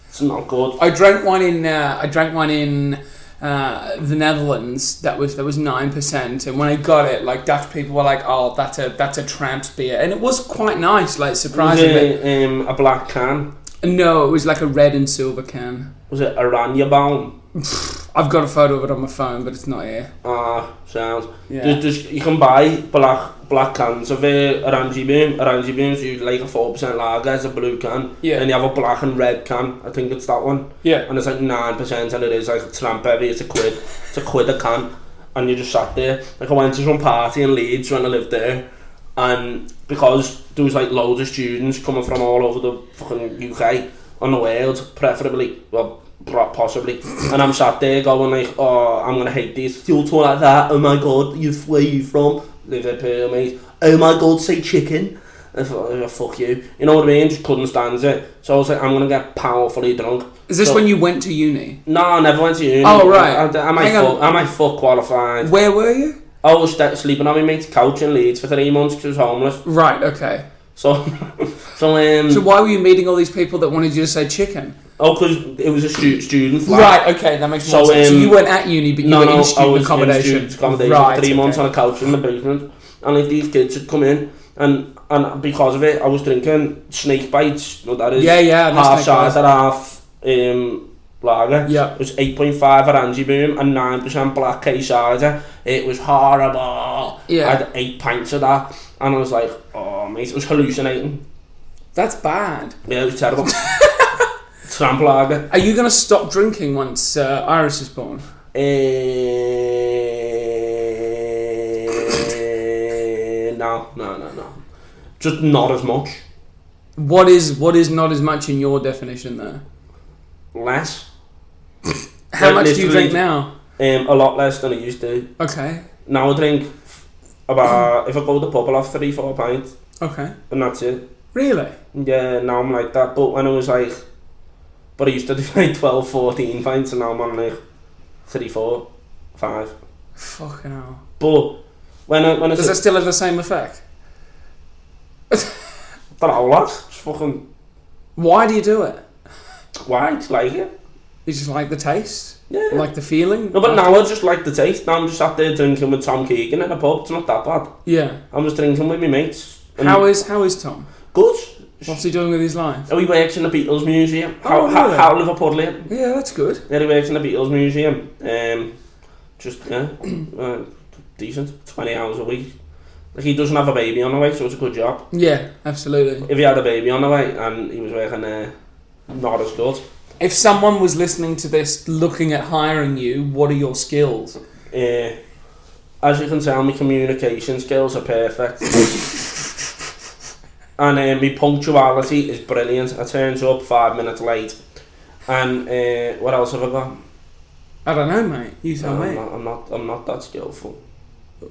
It's not good. I drank one in the Netherlands that was 9%, and when I got it, like Dutch people were like, "Oh, that's a tramp's beer," and it was quite nice, like surprisingly. Was it a black can? No, it was like a red and silver can. Was it Oranjebaum? I've got a photo of it on my phone, but it's not here. Sounds. Yeah. You can buy black cans of Oranjebaum. Oranjebaum's usually like a 4% lager, it's a blue can. Yeah. And you have a black and red can, I think it's that one. Yeah. And it's like 9% and it is like a tramp heavy, it's a quid. It's a quid a can. And you just sat there. Like I went to some party in Leeds when I lived there, and because there was like loads of students coming from all over the fucking UK and the world, preferably, well, possibly, and I'm sat there going like, oh, I'm gonna hate this. You'll talk like that. Oh my god, where you from? Liverpool, mate. Oh my god, say chicken. I thought, oh, fuck you. You know what I mean? Just couldn't stand it. So I was like, I'm gonna get powerfully drunk. Is this when you went to uni? No, I never went to uni. Oh right. I might fuck qualified. Where were you? I was sleeping on my mate's couch in Leeds for 3 months because I was homeless. Right. Okay. So So why were you meeting all these people that wanted you to say chicken? Oh, because it was a student flat. Right, okay, that makes more sense. So you weren't at uni, but you were in student accommodation. In student accommodation Right, for 3 months on a couch in the basement. And like these kids had come in, and because of it, I was drinking snake bites. What that is? Yeah, half cider, half lager. Yeah. It was 8.5 Oranjebaum and 9% black case cider. It was horrible. Yeah. I had 8 pints of that, and I was like, oh mate, it was hallucinating. That's bad. Yeah, it was terrible. Tramp lager. Are you going to stop drinking once Iris is born? No. Just not as much. What is not as much in your definition there? Less. How much do you drink now? A lot less than I used to. Okay. Now I drink about, if I go to the pub, I'll have 3-4 pints. Okay. And that's it. Really? Yeah, now I'm like that. But when I was like, but I used to do like 12-14 pints, and now I'm on like 3-4-5. Fucking hell. But when I does that still have the same effect? Don't know, lad. It's fucking. Why do you do it? Why? It's like it. You just like the taste? Yeah. Like the feeling? No, but now I just like the taste. Now I'm just sat there drinking with Tom Keegan in a pub. It's not that bad. Yeah. I'm just drinking with my mates. How is Tom? Good. What's he doing with his life? Oh, he works in the Beatles Museum. Oh, really? How Liverpudlian. Yeah, that's good. Yeah, he works in the Beatles Museum. Decent. 20 hours a week. Like, he doesn't have a baby on the way, so it's a good job. Yeah, absolutely. If he had a baby on the way and he was working there, not as good. If someone was listening to this, looking at hiring you, what are your skills? As you can tell, my communication skills are perfect. And my punctuality is brilliant. I turns up 5 minutes late. And what else have I got? I don't know, mate. You tell me. I'm not that skillful.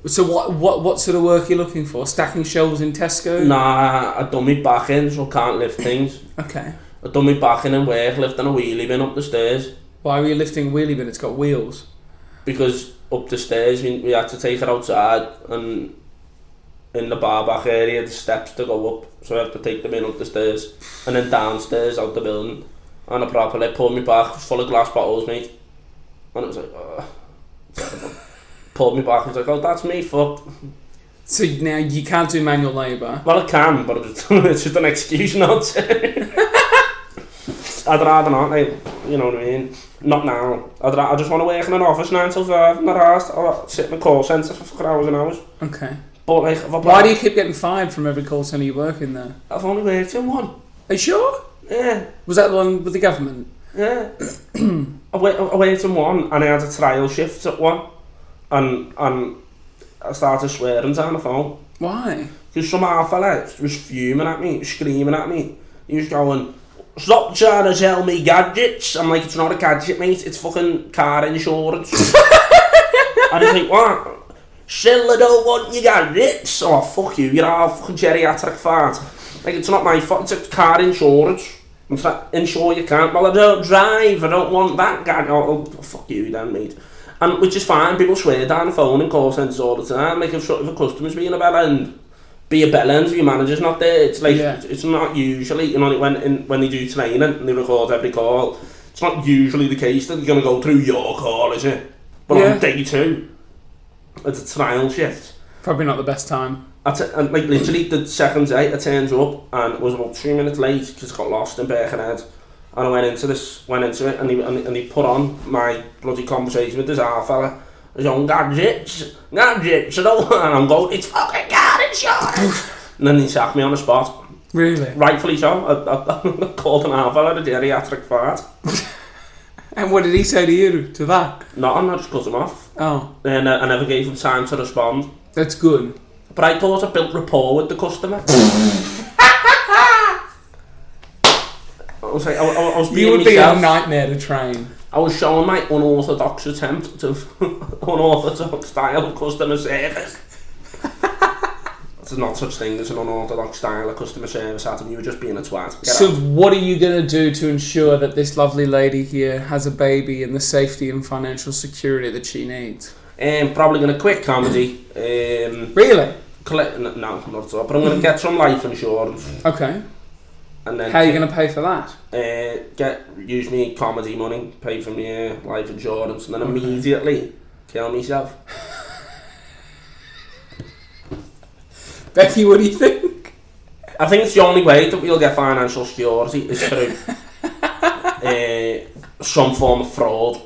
So what sort of work are you looking for? Stacking shelves in Tesco? Nah, I done my back in, so I can't lift things. Okay. I done my back in work, lifting a wheelie bin up the stairs. Why were you lifting a wheelie bin? It's got wheels. Because up the stairs, we had to take it outside, and in the bar back area, the steps to go up, so I had to take them in up the stairs, and then downstairs out the building. And I properly pulled me back, full of glass bottles, mate. And it was like, terrible. Pulled me back, I was like, oh, that's me, fuck. So now you can't do manual labour? Well, I can, but it's just an excuse not to. I'd rather not, like, you know what I mean? Not now. I just want to work in an office 9 till 5, and I'll sit in a call centre for hours and hours. Okay. But like, why do you keep getting fired from every call centre you work in there? I've only worked in one. Are you sure? Yeah. Was that the one with the government? Yeah. I worked in one, and I had a trial shift at one, and I started swearing down the phone. Why? Because some half fella was fuming at me, screaming at me. He was going, "Stop trying to sell me gadgets." I'm like, it's not a gadget, mate, it's fucking car insurance. And he's like, what? Still, I don't want you gadgets. Oh, fuck you, you're all fucking geriatric fart. Like, it's not my fault, it's car insurance. Insure you can't. Well, I don't drive, I don't want that gadget. Oh, fuck you then, mate. And which is fine, people swear down the phone in call centres all the time. Like, if a customer's being a bell end, be a bell end if your manager's not there. It's like, it's not usually, you know, when they do training and they record every call, it's not usually the case that they're going to go through your call, is it? But on day 2, it's a trial shift. Probably not the best time. And like literally the second day I turned up and it was about 2 minutes late because I got lost in Birkenhead, and I went into it and he put on my bloody conversation with this half fella. He's on gadgets, and I'm going, it's fucking car insurance. And then he sacked me on the spot. Really? Rightfully so. I called an half fella a geriatric fart. And what did he say to you to that? Nothing, I just cut him off. Oh. And I never gave him time to respond. That's good. But I thought I built rapport with the customer. I was like, I was being You would myself. be a nightmare to train. I was showing my unorthodox attempt to unorthodox style of customer service. There's not such thing as an unorthodox style of customer service, Adam. You were just being a twat. So what are you going to do to ensure that this lovely lady here has a baby and the safety and financial security that she needs? Probably going to quit comedy. Really? No, not at all. But I'm going to get some life insurance. Okay. And then how are you going to pay for that? Use me comedy money, pay for me life insurance, and then immediately kill myself. Becky, what do you think? I think it's the only way that we'll get financial security is through some form of fraud.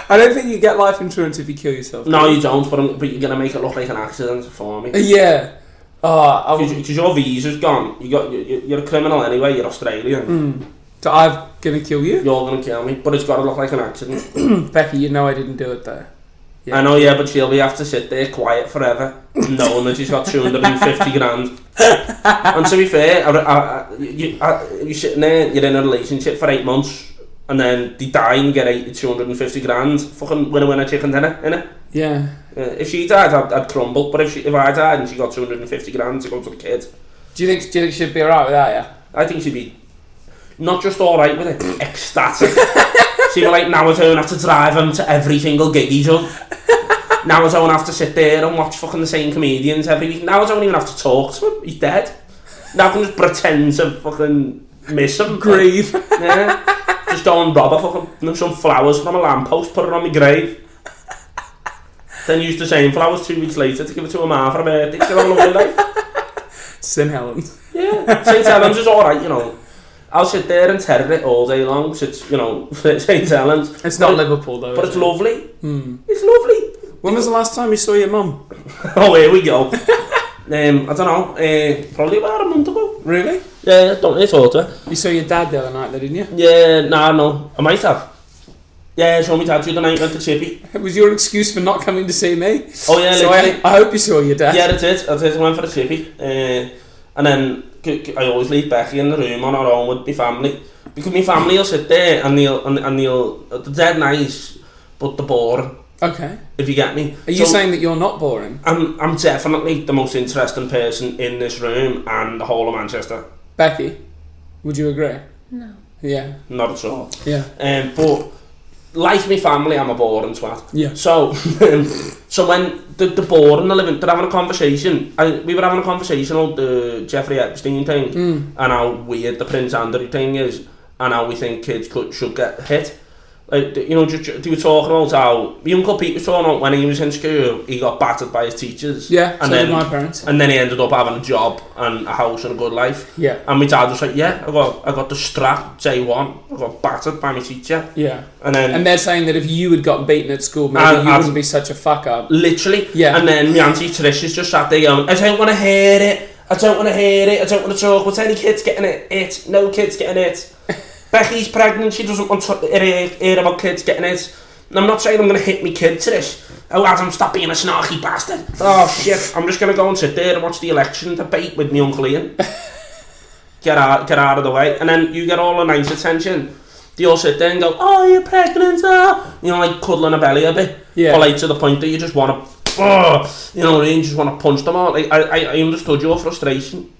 I don't think you get life insurance if you kill yourself. No, you don't, but you're going to make it look like an accident for me. Yeah. Because your visa's gone. You're a criminal anyway, you're Australian. So I'm going to kill you? You're going to kill me, but it's got to look like an accident. Becky, you know I didn't do it though. Yeah. I know, yeah, but she'll have to sit there quiet forever, knowing that she's got 250 grand. And to be fair, you're sitting there, you're in a relationship for 8 months, and then they die and get 250 grand. Fucking winner chicken dinner, innit? Yeah. If she died, I'd crumble. But if I died and she got 250 grand to go to the kid, do you think she'd be alright with that? Yeah. I think she'd be not just alright with it, ecstatic. She'd be like, now I don't have to drive him to every single gig he's on. Now I don't have to sit there and watch fucking the same comedians every week. Now I don't even have to talk to him. He's dead. Now I can just pretend to fucking miss him. Grieve. Yeah. Just go and rob some flowers from a lamppost, put it on my grave. Then use the same flowers 2 weeks later to give it to a man for a birthday. Get on the life. St Helens. Yeah. St Helens is alright, you know. I'll sit there and terror it all day long. It's, you know, St Helens. It's not Liverpool though. But it's lovely. It's lovely. When was the last time you saw your mum? Oh, here we go. I don't know. Probably about a month ago. Really? Yeah, don't need to talk to her. You saw your dad the other night, though, didn't you? Yeah, no. I might have. Yeah, I saw my dad the other night, went to Chippy. It was your excuse for not coming to see me. Oh yeah, so I hope you saw your dad. Yeah, I did. I went for the Chippy. And then I always leave Becky in the room on her own with my family. Because my family will sit there and they're dead nice, but they're boring. Okay. If you get me. Are you saying that you're not boring? I'm definitely the most interesting person in this room and the whole of Manchester. Becky, would you agree? No. Yeah. Not at all. Yeah. But like my family, I'm a boring twat. Yeah. So when the boring, they're having a conversation. We were having a conversation about the Jeffrey Epstein thing and how weird the Prince Andrew thing is and how we think kids should get hit. Like, you know, they were talking about how my Uncle Pete was talking about when he was in school, he got battered by his teachers. Yeah, and so did my parents. And then he ended up having a job and a house and a good life. Yeah. And my dad was like, yeah, I got the strap day one. I got battered by my teacher. Yeah. And they're saying that if you had got beaten at school, maybe you wouldn't be such a fuck up. Literally. Yeah. And then my auntie Trish is just sat there going, I don't want to hear it. I don't want to hear it. I don't want to talk about any kids getting it. No kids getting it. Becky's pregnant, she doesn't want to hear about kids getting it. And I'm not saying I'm going to hit me kid to this. Oh, Adam, stop being a snarky bastard. Oh, shit, I'm just going to go and sit there and watch the election debate with me Uncle Ian. Get out of the way. And then you get all the nice attention. They all sit there and go, oh, you're pregnant, oh. You know, like cuddling a belly a bit. Yeah. Or like to the point that you just want to you know what I mean, just want to punch them all. Like, I understood your frustration.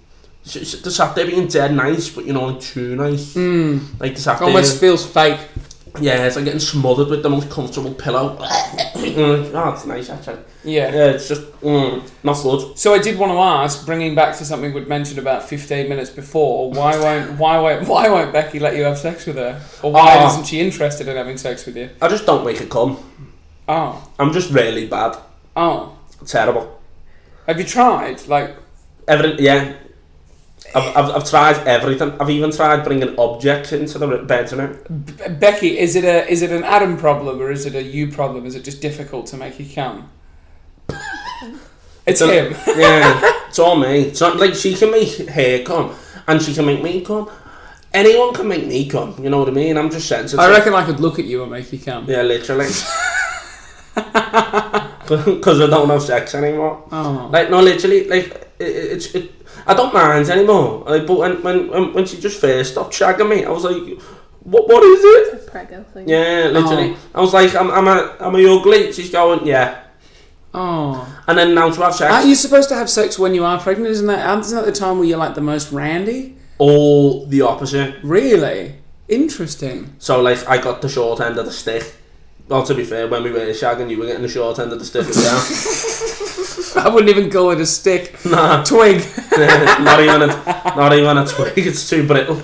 They sat there being dead nice, but you know, like too nice. Like they sat there, almost feels fake. Yeah, it's like getting smothered with the most comfortable pillow. Oh, it's nice actually. Yeah, it's just not good. So I did want to ask, bringing back to something we'd mentioned about 15 minutes before, why won't Becky let you have sex with her? Or why isn't she interested in having sex with you? I just don't make it come. Oh. I'm just really bad. Oh. Terrible. Have you tried? Like yeah. I've tried everything. I've even tried bringing objects into the bedroom. Becky, is it an Adam problem or is it a you problem? Is it just difficult to make you come? It's him. Yeah, it's all me. It's not like she can make her come and she can make me come. Anyone can make me come. You know what I mean? I'm just sensitive. I reckon I could look at you and make you come. Yeah, literally. Because I don't have sex anymore. Oh. Like, no, literally, like it. I don't mind anymore. Like, but when she just first stopped shagging me, I was like, what is it? It's a prego thing. Yeah, literally. I was like, am I ugly? She's going, yeah. Oh. And then now to have sex. Aren't you supposed to have sex when you are pregnant? Isn't that the time where you're like the most randy? All the opposite. Really? Interesting. So like, I got the short end of the stick. Well, to be fair, when we were shagging, you were getting the short end of the stick as well. I wouldn't even call it a stick. Nah. Twig. not even a twig. It's too brittle.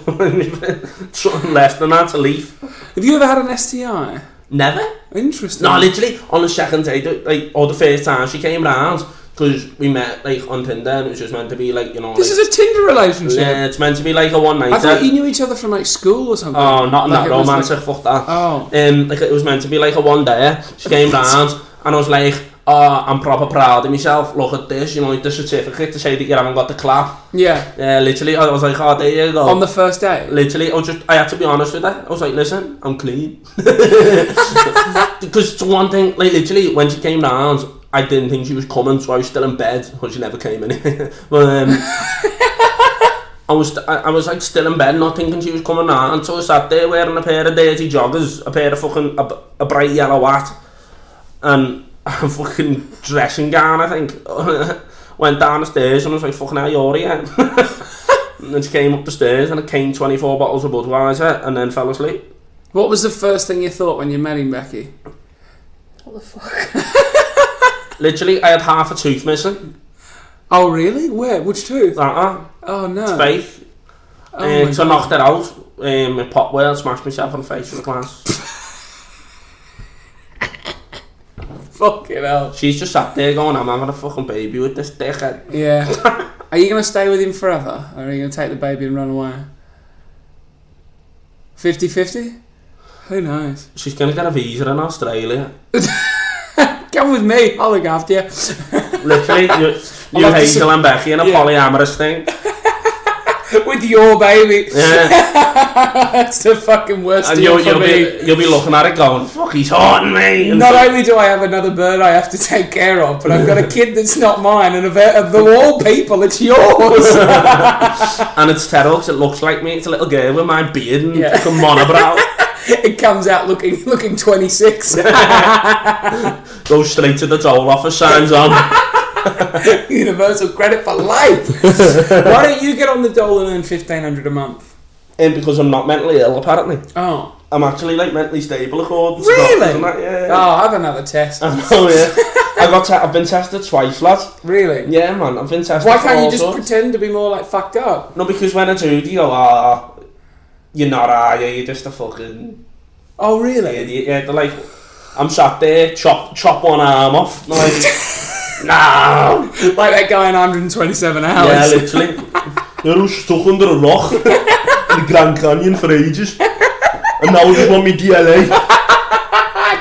Something less than that, a leaf. Have you ever had an STI? Never. Interesting. No, literally on the second day, like, or the first time she came round, because we met like on Tinder, and it was just meant to be like, you know. This like, is a Tinder relationship. Yeah, it's meant to be like a one night. I thought you knew each other from like school or something. Oh, not like that romantic. Fuck that. Oh. Like it was meant to be like a one day. She came round, and I was like, oh, I'm proper proud of myself. Look at this, you know, like the certificate to say that you haven't got the clap. Yeah. Yeah, literally, I was like, oh, there you go. On the first day? Literally, I had to be honest with her. I was like, listen, I'm clean. Because it's one thing, like literally, when she came round, I didn't think she was coming, so I was still in bed. Well, she never came in. But I was like still in bed, not thinking she was coming round. So I sat there wearing a pair of dirty joggers, a pair of fucking a bright yellow hat, and a fucking dressing gown, I think. Went down the stairs and I was like, fucking hell, you're here. And then she came up the stairs and I came 24 bottles of Budweiser and then fell asleep. What was the first thing you thought when you met him, Becky? What the fuck? Literally, I had half a tooth missing. Oh, really? Where? Which tooth? Oh, no. It's fake. So I knocked it out. A pop whale, smashed myself on the face with a glass. Fucking hell. She's just sat there going, I'm having a fucking baby with this dickhead. Yeah. Are you going to stay with him forever? Or are you going to take the baby and run away? 50-50? Who knows? She's going to get a visa in Australia. Come with me, I'll look after you. Literally, you Hazel and Becky in a polyamorous thing. With your baby. Yeah. It's the fucking worst and deal you'll be looking at it going, fuck, he's haunting me. And not only do I have another bird I have to take care of, but I've got a kid that's not mine, and of all people, it's yours. And it's terrible because it looks like me. It's a little girl with my beard and fucking monobrow. It comes out looking 26. Goes straight to the toll office, signs on. Universal credit for life. Why don't you get on the dole and earn $1,500 a month? Because I'm not mentally ill, apparently. Oh. I'm actually like mentally stable, according to really? doctors and that, yeah. Oh, have another test. I know, yeah. I've been tested twice, lad. Really? Yeah, man, I've been tested. Why can't you just pretend to be more like fucked up? No, because when I do, you go, you're not, are you? You're just a fucking... Oh, really? Idiot. Yeah, they're like, I'm sat there, chop one arm off. They're like, no! Like that guy in 127 hours. Yeah, literally. They were stuck under a rock in the Grand Canyon for ages. And now they want me DLA.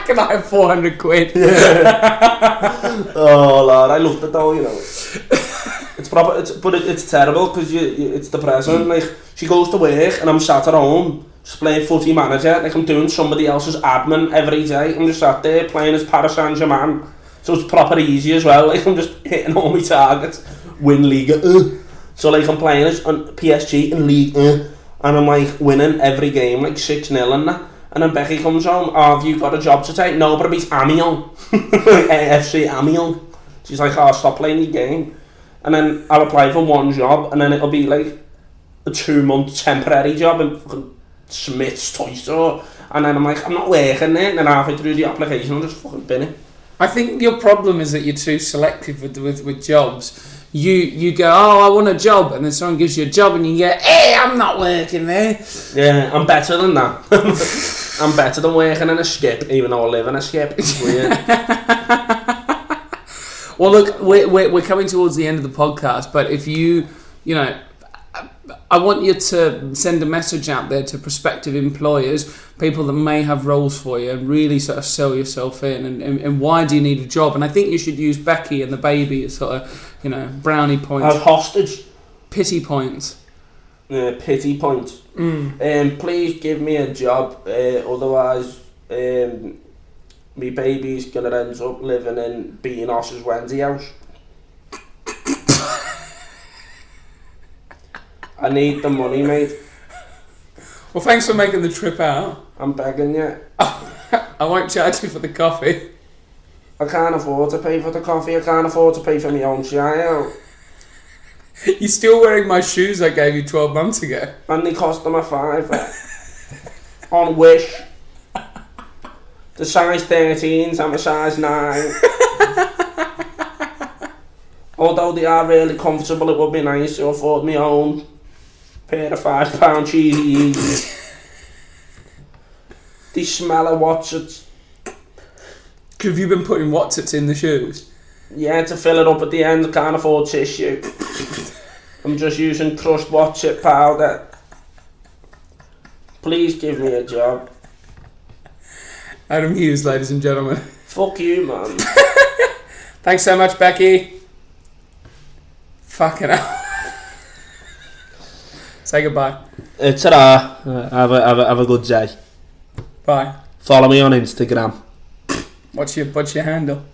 Can I have 400 quid? Yeah. Oh, lad, I loved it though, you know. It's proper, it's terrible because it's depressing. Like, she goes to work and I'm sat at home just playing footy manager. Like, I'm doing somebody else's admin every day. I'm just sat there playing as Paris Saint-Germain. So it's proper easy as well. Like, I'm just hitting all my targets. Win Liga. So like, I'm playing as on PSG in League and I'm like winning every game like 6-0 and that. And then Becky comes home, have you got a job to take? No, but it beats Amiens. AFC Amiens. She's like, oh, stop playing your game. And then I'll apply for one job, and then it'll be like a 2-month temporary job in fucking Smith's toy store. And then I'm like, I'm not working there. And then halfway through the application, I'll just fucking bin it. I think your problem is that you're too selective with jobs. You go, oh, I want a job, and then someone gives you a job, and you go, hey, I'm not working there. Yeah, I'm better than that. I'm better than working in a skip, even though I live in a skip. It's weird. Well, look, we're coming towards the end of the podcast, but if you know, I want you to send a message out there to prospective employers, people that may have roles for you, and really sort of sell yourself in, and why do you need a job? And I think you should use Becky and the baby as sort of, you know, brownie points. As hostage. Pity points. Pity points. Please give me a job, otherwise me baby's going to end up living in Bean Os's Wendy house. I need the money, mate. Well, thanks for making the trip out. I'm begging you. I won't charge you for the coffee. I can't afford to pay for the coffee. I can't afford to pay for my own child. You're still wearing my shoes I gave you 12 months ago. And they cost them a £5 on Wish. The size 13s, I'm a size 9. Although they are really comfortable, it would be nice to afford my own pair of £5 cheesy Yeezys. They smell of Watsits. Have you been putting Watsits in the shoes? Yeah, to fill it up at the end, I can't afford tissue. I'm just using crushed Watsit powder. Please give me a job. Adam Hughes, ladies and gentlemen. Fuck you, man. Thanks so much, Becky. Fucking hell. Say goodbye. Ta-ra. Have a good day. Bye. Follow me on Instagram. What's your handle?